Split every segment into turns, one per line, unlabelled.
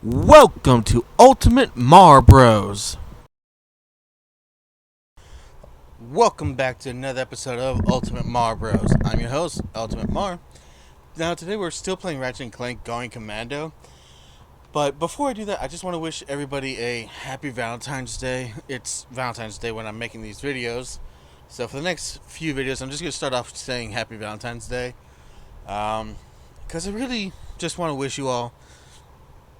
Welcome to UltimateMarBro's. Welcome back to another episode of UltimateMarBro's. I'm your host, UltimateMar. Now today we're still playing Ratchet and Clank going Commando. But before I do that, I just want to wish everybody a happy Valentine's Day. It's Valentine's Day when I'm making these videos. So for the next few videos, I'm just going to start off saying happy Valentine's Day. Because I really just want to wish you all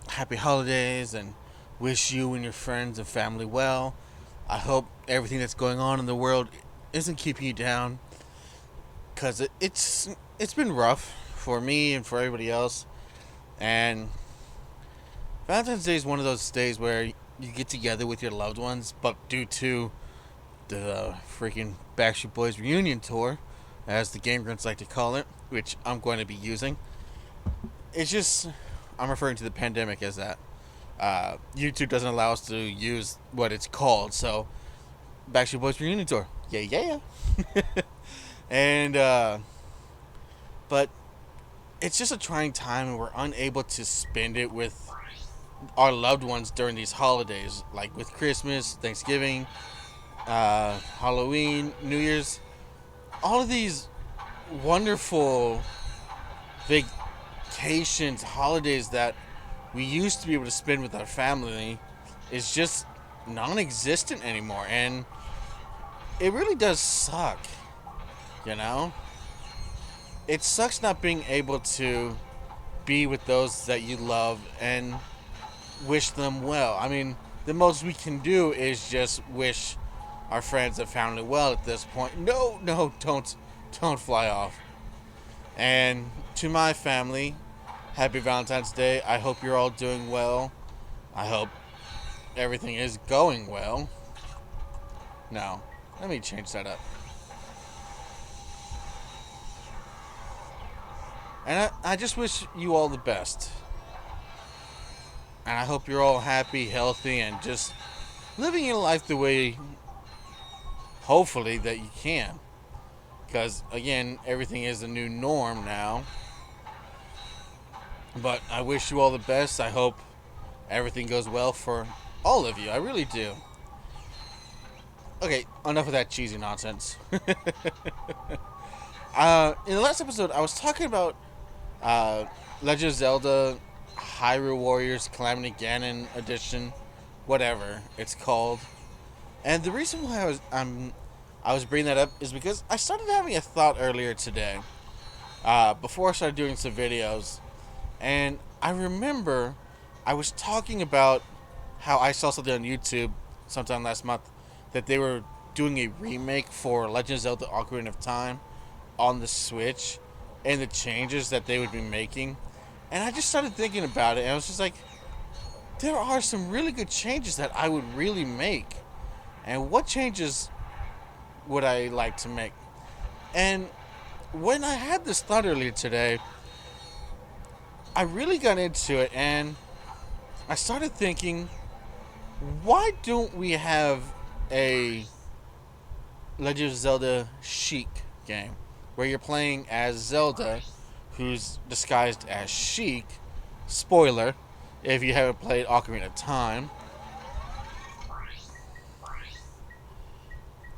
happy holidays and wish you and your friends and family well. I hope everything that's going on in the world isn't keeping you down, because it's been rough for me and for everybody else. And Valentine's Day is one of those days where you get together with your loved ones, but due to the freaking Backstreet Boys reunion tour, as the Game Grunts like to call it, which I'm going to be using, it's just, I'm referring to the pandemic as that. YouTube doesn't allow us to use what it's called, so Backstreet Boys reunion tour, yeah. And but it's just a trying time, and we're unable to spend it with our loved ones during these holidays, like with Christmas, Thanksgiving, Halloween, New Year's. All of these wonderful vacations, holidays that we used to be able to spend with our family is just non-existent anymore, and it really does suck. It sucks not being able to be with those that you love and wish them well. I mean, the most we can do is just wish our friends and family well at this point. No, don't fly off. And to my family, happy Valentine's Day. I hope you're all doing well. I hope everything is going well. Now, let me change that up. And I just wish you all the best. And I hope you're all happy, healthy, and just living your life the way, hopefully, that you can. Because, again, everything is a new norm now. But I wish you all the best. I hope everything goes well for all of you. I really do. Okay, enough of that cheesy nonsense. In the last episode, I was talking about Legend of Zelda Hyrule Warriors Calamity Ganon Edition, whatever it's called. And the reason why I was bringing that up is because I started having a thought earlier today, before I started doing some videos. And I remember I was talking about how I saw something on YouTube sometime last month that they were doing a remake for Legend of Zelda Ocarina of Time on the Switch, and the changes that they would be making. And I just started thinking about it, and I was just like, there are some really good changes that I would really make. And what changes would I like to make? And when I had this thought earlier today, I really got into it, and I started thinking, why don't we have a Legend of Zelda Chic game where you're playing as Zelda, who's disguised as Sheik? Spoiler, if you haven't played Ocarina of Time.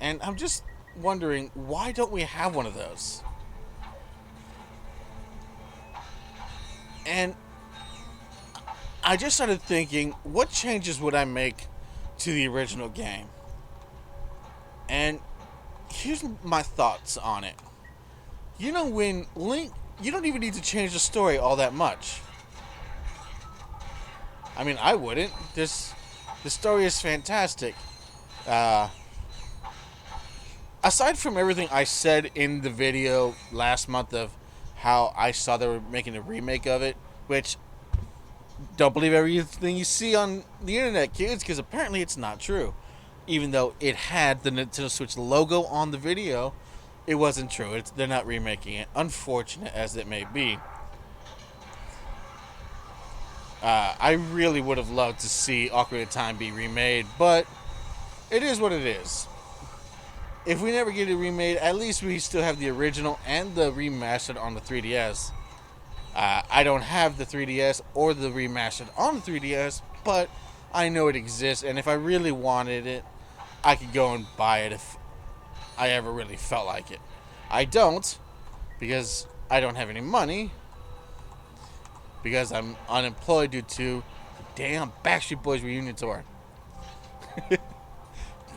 And I'm just wondering, why don't we have one of those? And I just started thinking, what changes would I make to the original game? And here's my thoughts on it. When Link, you don't even need to change the story all that much. I mean, I wouldn't. The story is fantastic. Aside from everything I said in the video last month of how I saw they were making a remake of it, which, don't believe everything you see on the internet, kids, because apparently it's not true. Even though it had the Nintendo Switch logo on the video, it wasn't true. They're not remaking it, unfortunate as it may be. I really would have loved to see Ocarina of Time be remade, but it is what it is. If we never get it remade, at least we still have the original and the remastered on the 3DS. I don't have the 3DS or the remastered on the 3DS, but I know it exists, and if I really wanted it, I could go and buy it if I ever really felt like it. I don't, because I don't have any money, because I'm unemployed due to the damn Backstreet Boys reunion tour.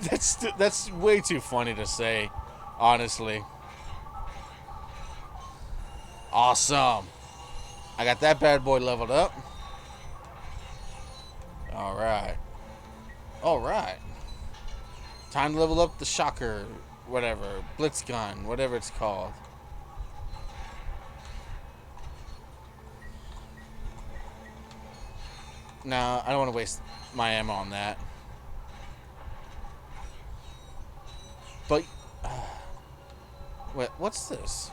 That's way too funny to say, honestly. Awesome. I got that bad boy leveled up. Alright. Alright. Time to level up the shocker, whatever. Blitz gun, whatever it's called. No, I don't want to waste my ammo on that. But, wait, what's this?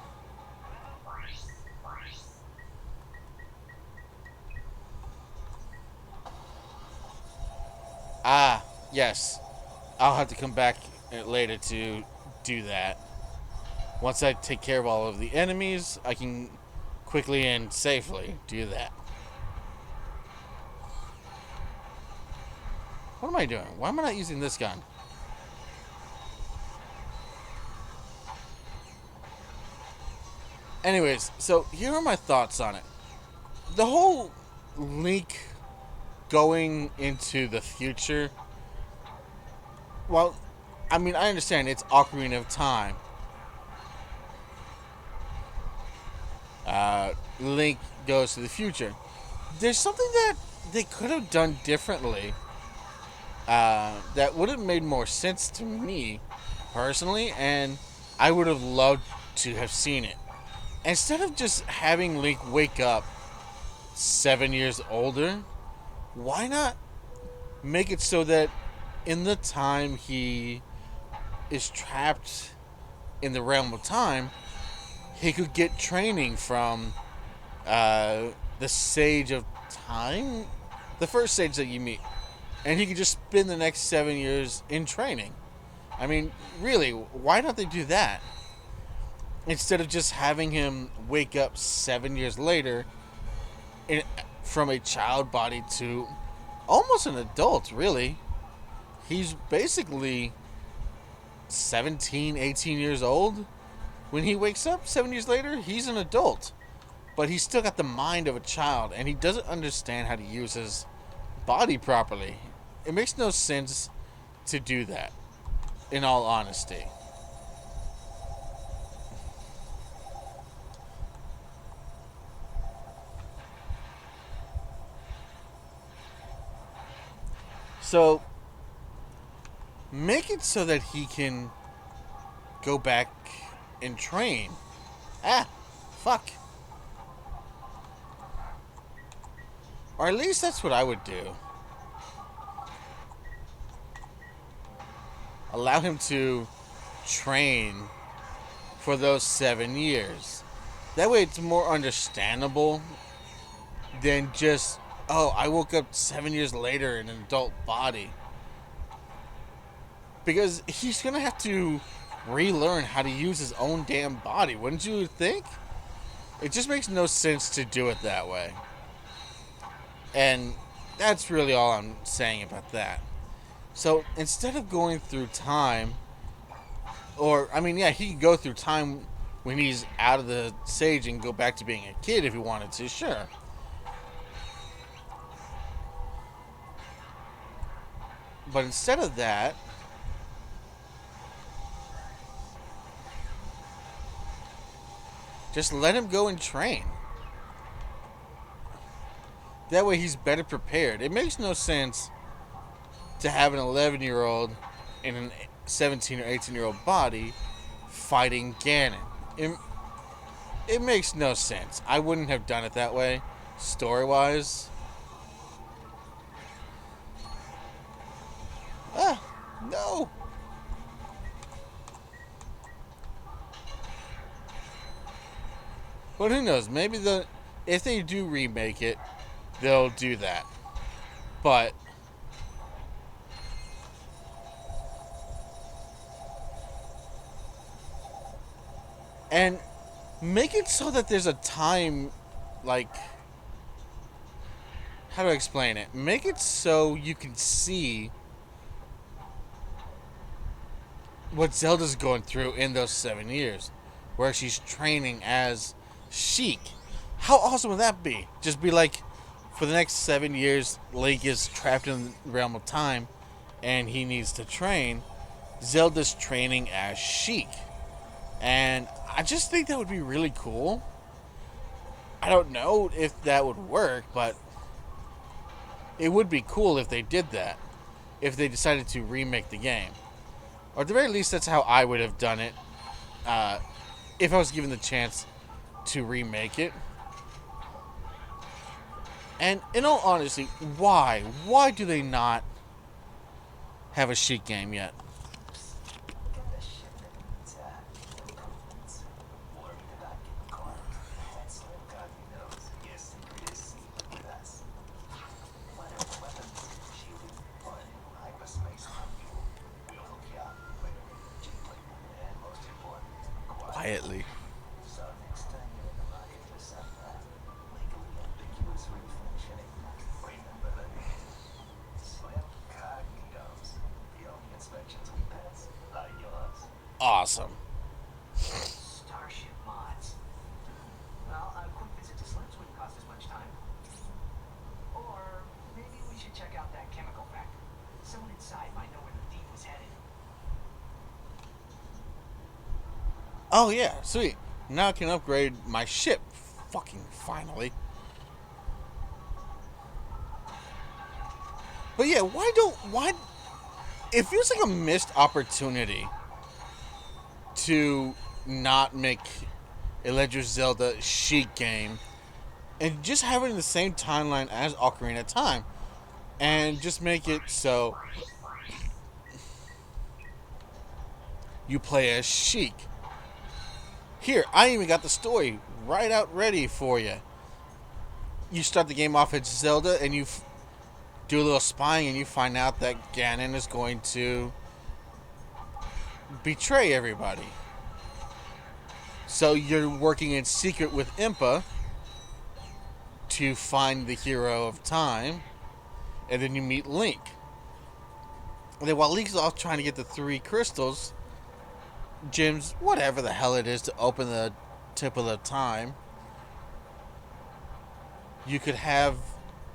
Ah, yes. I'll have to come back later to do that. Once I take care of all of the enemies, I can quickly and safely do that. What am I doing? Why am I not using this gun? Anyways, so here are my thoughts on it. The whole Link going into the future, well, I mean, I understand it's Ocarina of Time. Link goes to the future. There's something that they could have done differently that would have made more sense to me, personally, and I would have loved to have seen it. Instead of just having Link wake up 7 years older, why not make it so that in the time he is trapped in the realm of time, he could get training from the Sage of Time, the first sage that you meet, and he could just spend the next 7 years in training. I mean, really, why don't they do that? Instead of just having him wake up 7 years later from a child body to almost an adult, really. He's basically 17, 18 years old. When he wakes up 7 years later, he's an adult. But he's still got the mind of a child, and he doesn't understand how to use his body properly. It makes no sense to do that, in all honesty. So, make it so that he can go back and train. Ah, fuck. Or at least that's what I would do. Allow him to train for those 7 years. That way it's more understandable than just, oh, I woke up 7 years later in an adult body. Because he's going to have to relearn how to use his own damn body, wouldn't you think? It just makes no sense to do it that way. And that's really all I'm saying about that. So instead of going through time, or, I mean, yeah, he could go through time when he's out of the sage and go back to being a kid if he wanted to, sure. But instead of that, just let him go and train. That way he's better prepared. It makes no sense to have an 11-year-old in a 17 or 18-year-old body fighting Ganon. It makes no sense. I wouldn't have done it that way, story-wise. Ah, no. But who knows? Maybe if they do remake it, they'll do that. But and make it so that there's a time like, how do I explain it? Make it so you can see what Zelda's going through in those 7 years, where she's training as Sheik. How awesome would that be? Just be like, for the next 7 years, Link is trapped in the realm of time, and he needs to train. Zelda's training as Sheik, and I just think that would be really cool. I don't know if that would work, but it would be cool if they did that. If they decided to remake the game. Or at the very least, that's how I would have done it. If I was given the chance to remake it. And in all honesty, why? Why do they not have a Sheik game yet? Quietly. Awesome.
Starship mods. Well, a quick visit to Slim's wouldn't cost as much time. Or maybe we should check out that chemical factory. Someone inside might know where the thief was headed.
Oh yeah, sweet. Now I can upgrade my ship. Fucking finally. But yeah, why it feels like a missed opportunity to not make a Legend of Zelda Sheik game and just have it in the same timeline as Ocarina of Time and just make it so you play as Sheik. Here, I even got the story right out ready for you. You start the game off as Zelda and you do a little spying and you find out that Ganon is going to betray everybody. So you're working in secret with Impa to find the hero of time, and then you meet Link. And then while Link's off trying to get the 3 crystals, gems, whatever the hell it is, to open the Temple of Time, you could have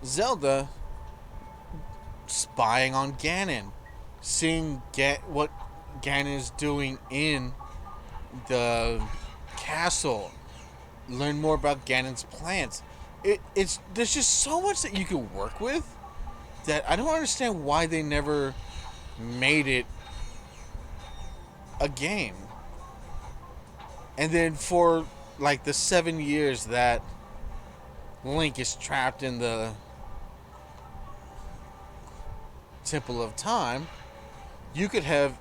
Zelda spying on Ganon, seeing what Ganon is doing in the castle, learn more about Ganon's plans. It's there's just so much that you could work with that I don't understand why they never made it a game. And then for like the 7 years that Link is trapped in the Temple of Time, you could have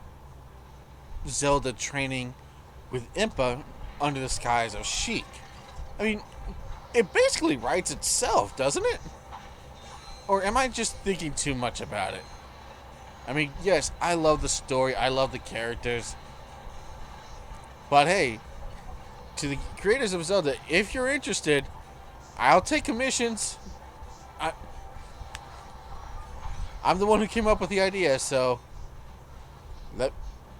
Zelda training with Impa under the skies of Sheik. I mean, it basically writes itself, doesn't it? Or am I just thinking too much about it? I mean, yes, I love the story, I love the characters. But hey, to the creators of Zelda, if you're interested, I'll take commissions. I'm the one who came up with the idea, so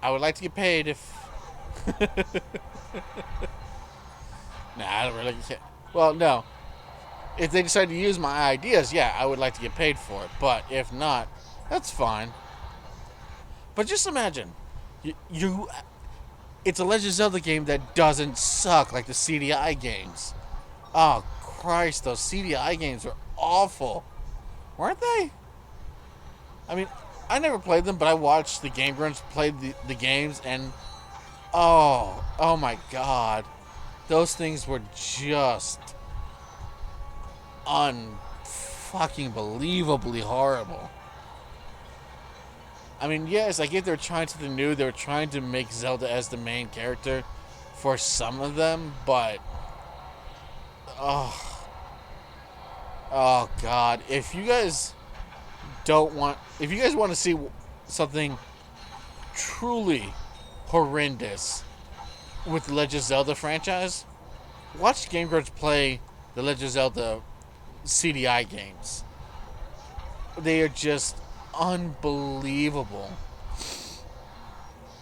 I would like to get paid if... Nah, I don't really care. Well, no. If they decide to use my ideas, yeah, I would like to get paid for it. But if not, that's fine. But just imagine, it's a Legend of Zelda game that doesn't suck like the CDI games. Oh, Christ, those CDI games were awful. Weren't they? I mean, I never played them, but I watched the Game Grunts play the games, and oh my God. Those things were just unfucking believably horrible. I mean, yes, I get they're trying something new. They're trying to make Zelda as the main character for some of them, but oh God, if you guys want to see something truly horrendous with the Legend of Zelda franchise, watch Game Grunts play the Legend of Zelda CDI games. They are just unbelievable.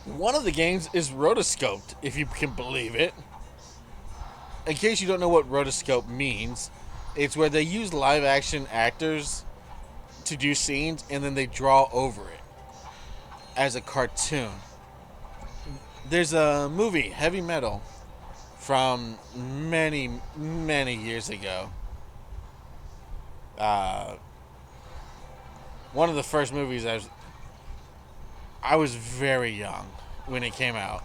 One of the games is rotoscoped, if you can believe it. In case you don't know what rotoscope means, it's where they use live action actors to do scenes and then they draw over it as a cartoon. There's a movie, Heavy Metal, from many years ago. One of the first movies I was very young when it came out.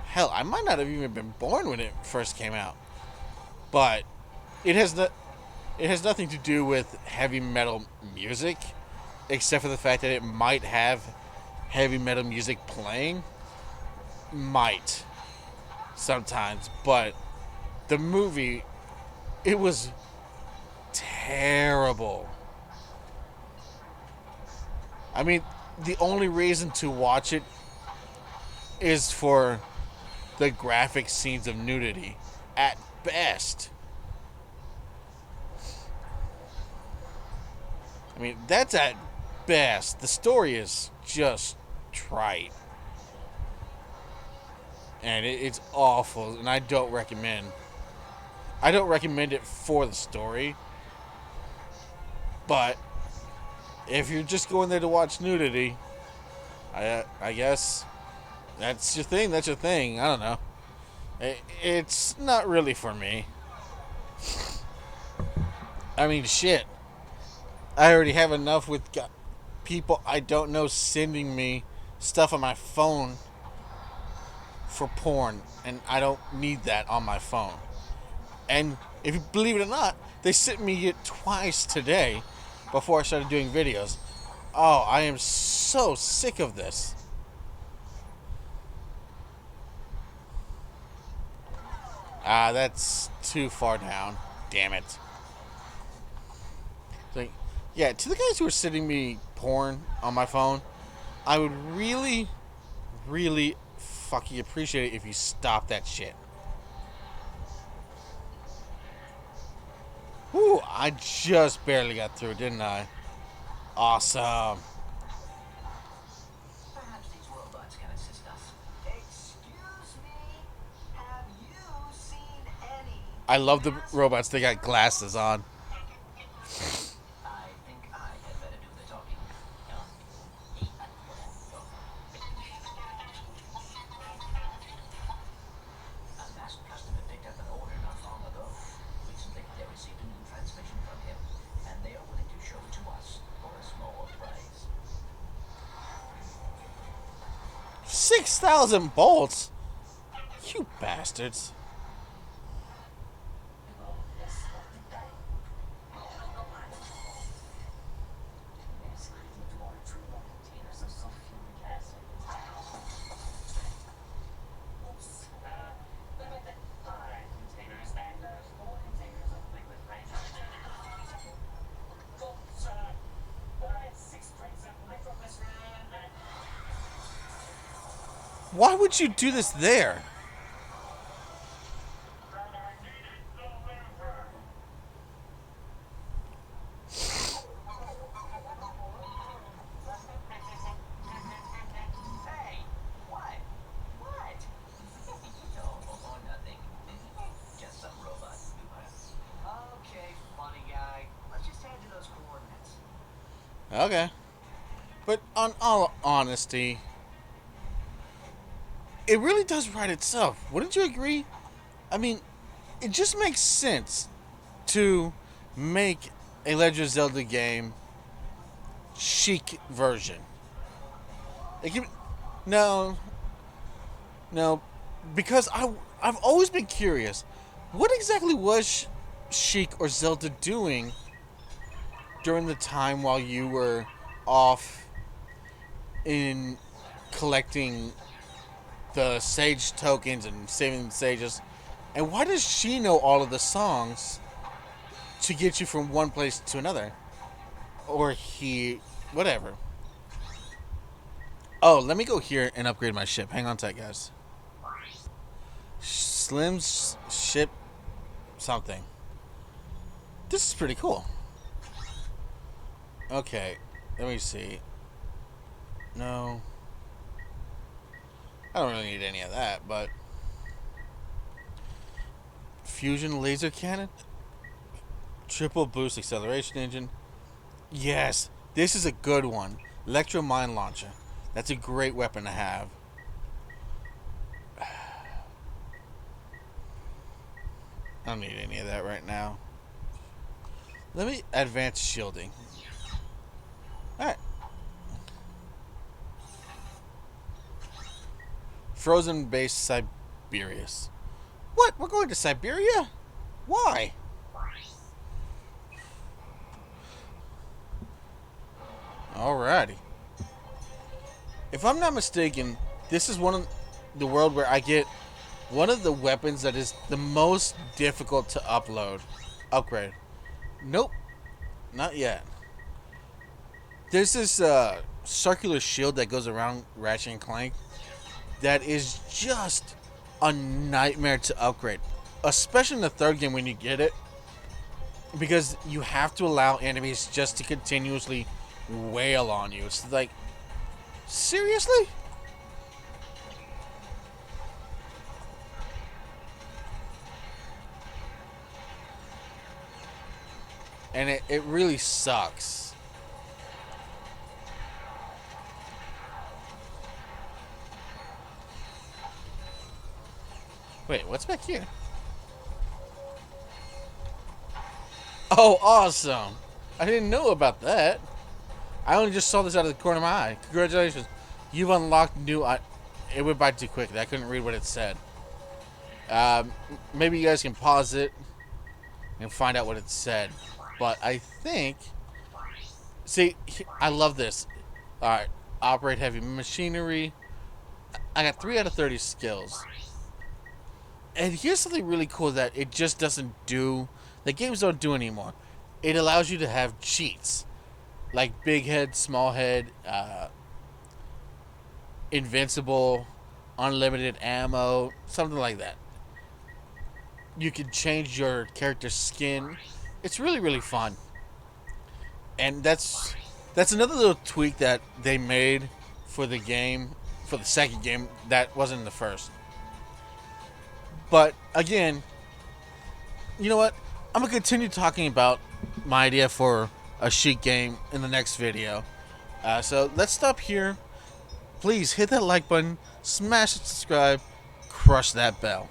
Hell, I might not have even been born when it first came out. But it has nothing to do with heavy metal music, except for the fact that it might have heavy metal music playing. Might sometimes, but the movie, it was terrible. I mean, the only reason to watch it is for the graphic scenes of nudity, at best. I mean, that's at best. The story is just trite. And it's awful, and I don't recommend it for the story. But if you're just going there to watch nudity, I guess that's your thing. That's your thing. I don't know. It's not really for me. I mean, shit. I already have enough with people I don't know sending me stuff on my phone for porn, and I don't need that on my phone. And if you believe it or not, they sent me it twice today before I started doing videos. Oh, I am so sick of this. That's too far down. Damn it. Like, yeah, to the guys who are sending me porn on my phone, I would really fucking appreciate it if you stop that shit. Whew, I just barely got through, didn't I? Awesome.
Perhaps these robots can assist us. Excuse me? Have you seen any?
I love the robots. They got glasses on.
I think I had better do the talking. A past customer picked up an order not long ago. Recently, they received a new transmission from him, and they are willing to show it to us for a small price.
6,000 bolts? You bastards. Why would you do this there?
Hey, what? What? No, nothing. Just some robot. Okay, funny guy. Let's just head to those coordinates.
Okay. But on all honesty, it really does write itself. Wouldn't you agree? I mean, it just makes sense to make a Legend of Zelda game chic version. It can, no, because I've always been curious. What exactly was Sheik or Zelda doing during the time while you were off in collecting the sage tokens and saving the sages? And why does she know all of the songs to get you from one place to another? Or he, whatever. Oh, let me go here and upgrade my ship. Hang on tight, guys. Slim's ship something. This is pretty cool. Okay, let me see. No. I don't really need any of that, but... Fusion laser cannon? Triple boost acceleration engine. Yes, this is a good one. Electro mine launcher. That's a great weapon to have. I don't need any of that right now. Let me advance shielding. Alright. Frozen base Siberius. What? We're going to Siberia? Why? Alrighty. If I'm not mistaken, this is one of the world where I get one of the weapons that is the most difficult to upgrade. Nope, not yet. There's this circular shield that goes around Ratchet and Clank that is just a nightmare to upgrade, especially in the third game when you get it, because you have to allow enemies just to continuously wail on you. It's like, seriously? And it really sucks. Wait, what's back here? Oh, awesome. I didn't know about that. I only just saw this out of the corner of my eye. Congratulations. You've unlocked new... It went by too quickly. I couldn't read what it said. Maybe you guys can pause it and find out what it said. But I think... See, I love this. Alright. Operate heavy machinery. I got 3 out of 30 skills. And here's something really cool that it just doesn't do... The games don't do anymore. It allows you to have cheats. Like big head, small head, invincible, unlimited ammo, something like that. You can change your character's skin. It's really, really fun. And that's another little tweak that they made for the game, for the second game, that wasn't in the first. But again, you know what? I'm going to continue talking about my idea for a Sheik game in the next video. So let's stop here. Please hit that like button, smash the subscribe, crush that bell.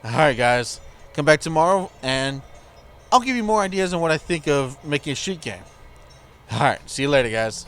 Alright guys, come back tomorrow and I'll give you more ideas on what I think of making a Sheik game. Alright, see you later guys.